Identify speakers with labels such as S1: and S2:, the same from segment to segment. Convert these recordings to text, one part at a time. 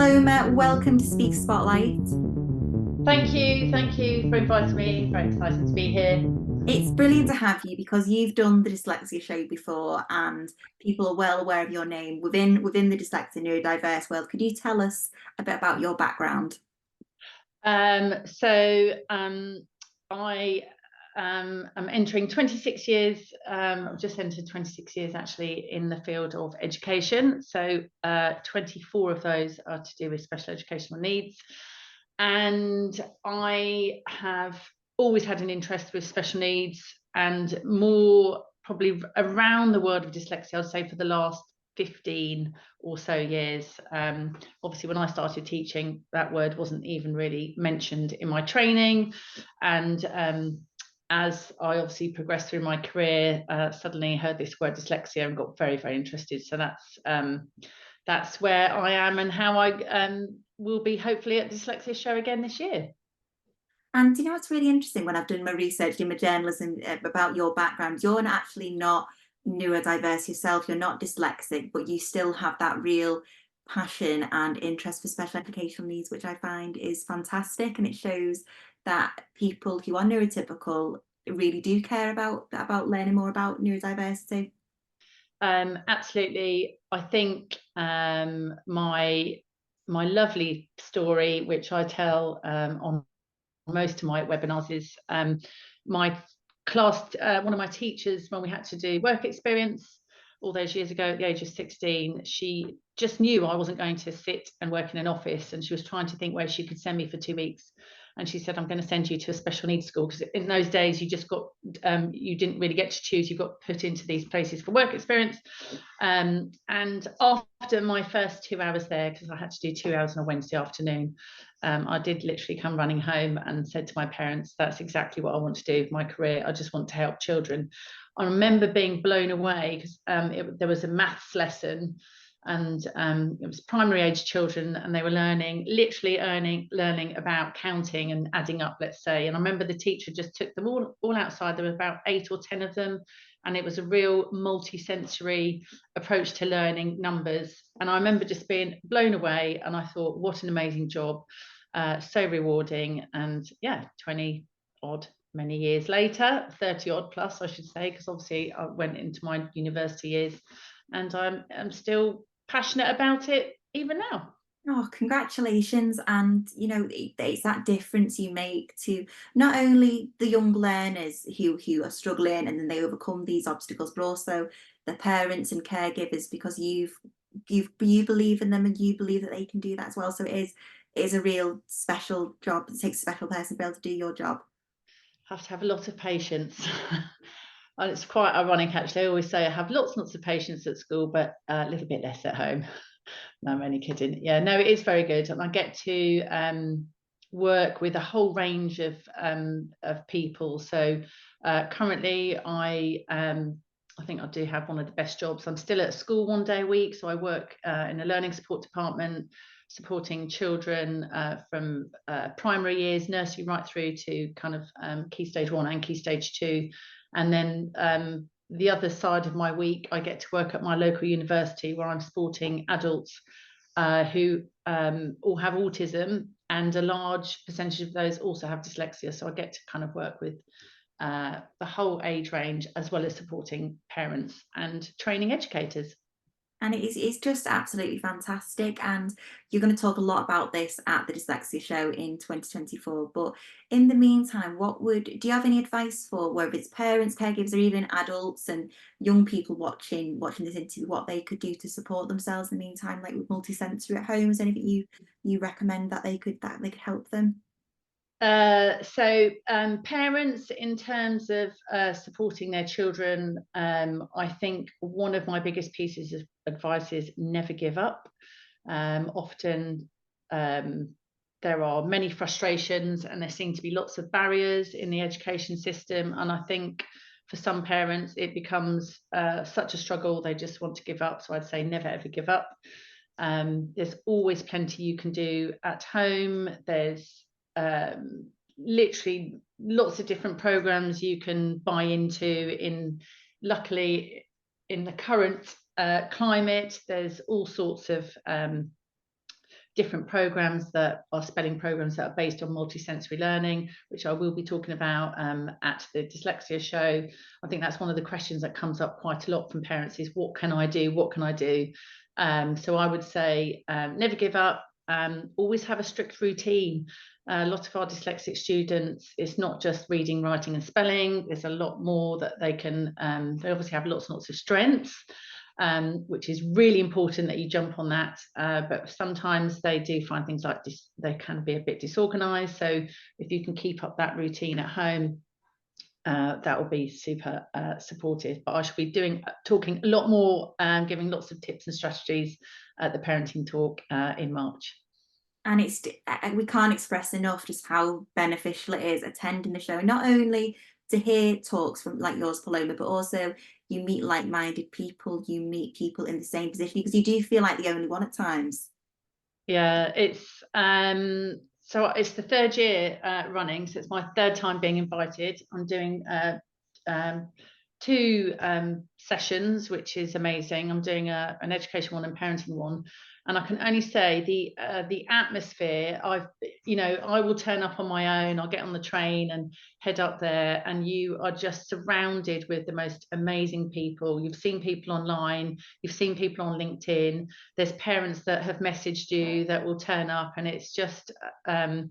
S1: Paloma, welcome to Speak Spotlight.
S2: Thank you for inviting me. Very excited to be here.
S1: It's brilliant to have you because you've done the dyslexia show before and people are well aware of your name within the dyslexia neurodiverse world. Could you tell us a bit about your background?
S2: Um, so um, I am entering 26 years. I've just entered 26 years actually in the field of education. So 24 of those are to do with special educational needs. And I have always had an interest with special needs and more probably around the world of dyslexia, I'd say for the last 15 or so years. Obviously, when I started teaching, that word wasn't even really mentioned in my training. And as I obviously progressed through my career, suddenly heard this word dyslexia and got very, very interested. So that's where I am and how I will be hopefully at Dyslexia Show again this year.
S1: And you know what's really interesting when I've done my research, in my journalism about your background, you're actually not neurodiverse yourself, you're not dyslexic, but you still have that real passion and interest for special educational needs, which I find is fantastic. And it shows that people who are neurotypical really do care about learning more about neurodiversity.
S2: Absolutely. I think my lovely story, which I tell on most of my webinars, is my class, one of my teachers, when we had to do work experience all those years ago at the age of 16, she just knew I wasn't going to sit and work in an office, and she was trying to think where she could send me for 2 weeks. And she said, I'm going to send you to a special needs school, because in those days you just got you didn't really get to choose, you got put into these places for work experience. And after my first 2 hours there, because I had to do 2 hours on a Wednesday afternoon, I did literally come running home and said to my parents, that's exactly what I want to do with my career. I just want to help children. I remember being blown away because there was a maths lesson, and it was primary age children, and they were learning about counting and adding up, let's say. And I remember the teacher just took them all outside. There were about 8 or 10 of them, and it was a real multi-sensory approach to learning numbers. And I remember just being blown away, and I thought, what an amazing job, so rewarding. And yeah, 20 odd many years later, 30 odd plus I should say, because obviously I went into my university years, and I'm still passionate about it even now.
S1: Oh, congratulations. And you know, it's that difference you make to not only the young learners who are struggling and then they overcome these obstacles, but also the parents and caregivers, because you believe in them and you believe that they can do that as well. So it is a real special job. It takes a special person to be able to do your job.
S2: Have to have a lot of patience. And it's quite ironic actually. I always say I have lots and lots of patience at school, but a little bit less at home. No, I'm only kidding. Yeah, no, it is very good, and I get to work with a whole range of people. So currently, I think I do have one of the best jobs. I'm still at school 1 day a week, so I work in a learning support department, supporting children from primary years, nursery, right through to kind of key stage 1 and key stage 2, and then the other side of my week, I get to work at my local university where I'm supporting adults who all have autism, and a large percentage of those also have dyslexia. So I get to kind of work with the whole age range, as well as supporting parents and training educators.
S1: And it's just absolutely fantastic. And you're going to talk a lot about this at the Dyslexia Show in 2024. But in the meantime, do you have any advice for whether it's parents, caregivers, or even adults and young people watching this interview, what they could do to support themselves in the meantime, like with multisensory at home? Is there anything you recommend that they could help them?
S2: Parents, in terms of supporting their children, I think one of my biggest pieces of advice is never give up. Often there are many frustrations, and there seem to be lots of barriers in the education system. And I think for some parents, it becomes such a struggle, they just want to give up. So I'd say never ever give up. There's always plenty you can do at home. There's literally lots of different programs you can buy into. Luckily, in the current climate, there's all sorts of different programs that are spelling programs that are based on multisensory learning, which I will be talking about at the Dyslexia show. I think that's one of the questions that comes up quite a lot from parents is, what can I do? What can I do? So I would say never give up, always have a strict routine. A lot of our dyslexic students, it's not just reading, writing and spelling. There's a lot more that they can, they obviously have lots and lots of strengths, which is really important that you jump on that. But sometimes they do find things like they can be a bit disorganized. So if you can keep up that routine at home, that will be super supportive. But I shall be talking a lot more, giving lots of tips and strategies at the parenting talk in March.
S1: And we can't express enough just how beneficial it is attending the show, not only to hear talks from like yours, Paloma, but also you meet like-minded people, you meet people in the same position, because you do feel like the only one at times.
S2: Yeah, it's so it's the third year running, so it's my third time being invited. I'm doing 2 sessions, which is amazing. I'm doing an education one and parenting one, and I can only say the atmosphere. I will turn up on my own. I'll get on the train and head up there, and you are just surrounded with the most amazing people. You've seen people online, you've seen people on LinkedIn. There's parents that have messaged you that will turn up, and it's just a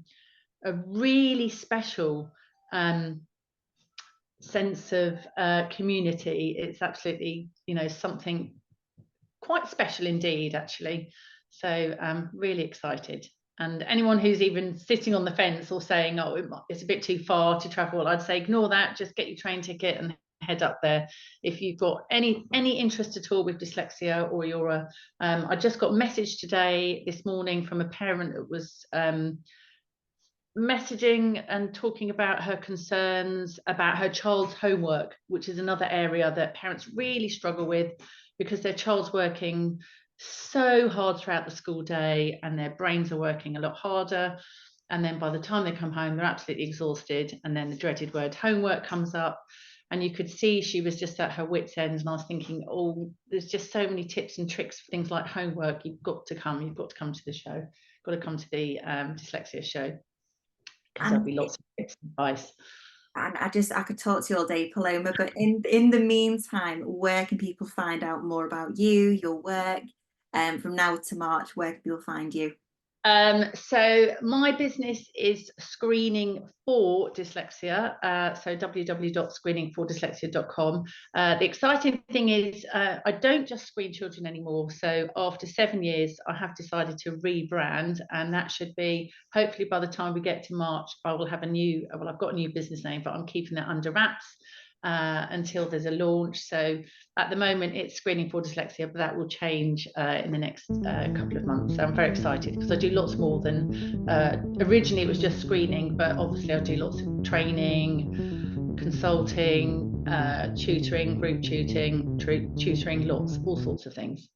S2: really special sense of community. It's absolutely, something quite special indeed, actually. So I'm really excited. And anyone who's even sitting on the fence or saying, oh, it's a bit too far to travel, I'd say ignore that. Just get your train ticket and head up there. If you've got any interest at all with dyslexia, or you're I just got a message this morning from a parent that was messaging and talking about her concerns about her child's homework, which is another area that parents really struggle with, because their child's working so hard throughout the school day and their brains are working a lot harder, and then by the time they come home they're absolutely exhausted, and then the dreaded word homework comes up, and you could see she was just at her wit's end. And I was thinking, oh, there's just so many tips and tricks for things like homework. You've got to come to the show, got to come to the dyslexia show, because there'll be lots of tips and advice.
S1: And I could talk to you all day, Paloma, but in the meantime, where can people find out more about you, your work? From now to March, where can people find you?
S2: So my business is Screening for Dyslexia, so www.screeningfordyslexia.com. The exciting thing is I don't just screen children anymore. So after 7 years, I have decided to rebrand, and that should be, hopefully by the time we get to March, I will have I've got a new business name, but I'm keeping that under wraps until there's a launch. So at the moment it's Screening for Dyslexia, but that will change in the next couple of months. So I'm very excited, because I do lots more than originally it was just screening, but obviously I do lots of training, consulting, tutoring, group tutoring, all sorts of things.